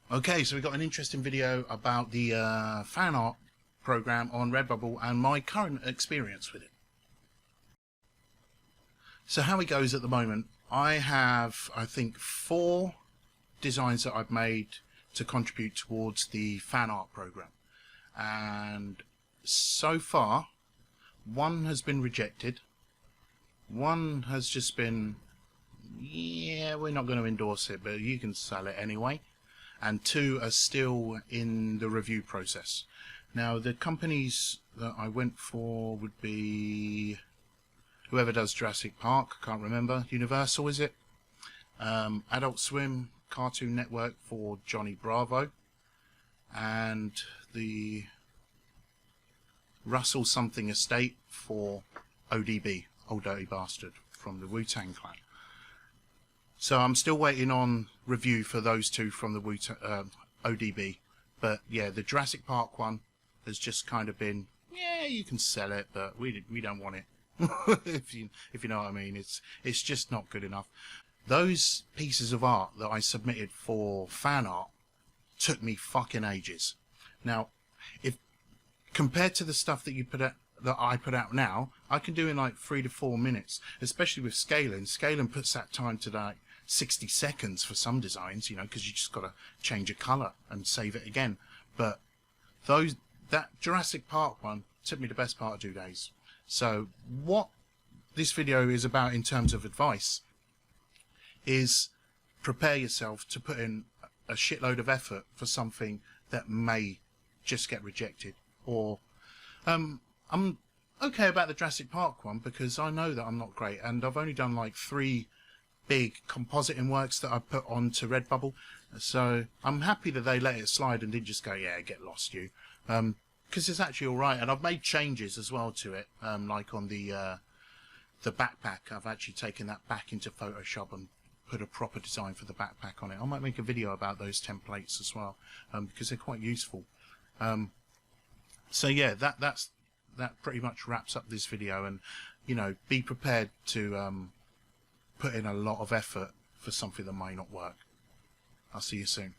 Okay, so we've got an interesting video about the fan art program on RedBubble and my current experience with it. So how it goes at the moment, I have, I think, 4 designs that I've made to contribute towards the fan art program. And so far, 1 has been rejected. 1 has just been, yeah, we're not going to endorse it, but you can sell it anyway. And 2 are still in the review process. Now, the companies that I went for would be whoever does Jurassic Park, I can't remember, Universal, is it? Adult Swim, Cartoon Network for Johnny Bravo, and the Russell Something Estate for ODB, Old Dirty Bastard, from the Wu-Tang Clan. So I'm still waiting on review for those 2 from the ODB. But yeah, the Jurassic Park one has just kind of been, yeah, you can sell it, but we don't want it. if you know what I mean. It's just not good enough. Those pieces of art that I submitted for fan art took me fucking ages. Now, if compared to the stuff that you put out, that I put out now, I can do in like 3 to 4 minutes, especially with scaling. Scaling puts that time to like 60 seconds for some designs, you know, because you just got to change a color and save it again. But that Jurassic Park one took me the best part of 2 days. So what this video is about in terms of advice is prepare yourself to put in a shitload of effort for something that may just get rejected. Or I'm okay about the Jurassic Park one because I know that I'm not great, and I've only done like 3 big compositing works that I put onto RedBubble, so I'm happy that they let it slide and didn't just go, yeah, get lost you, because it's actually alright. And I've made changes as well to it, like on the backpack. I've actually taken that back into Photoshop and put a proper design for the backpack on it. I might make a video about those templates as well, because they're quite useful. So yeah, that pretty much wraps up this video, and you know, be prepared to put in a lot of effort for something that may not work. I'll see you soon.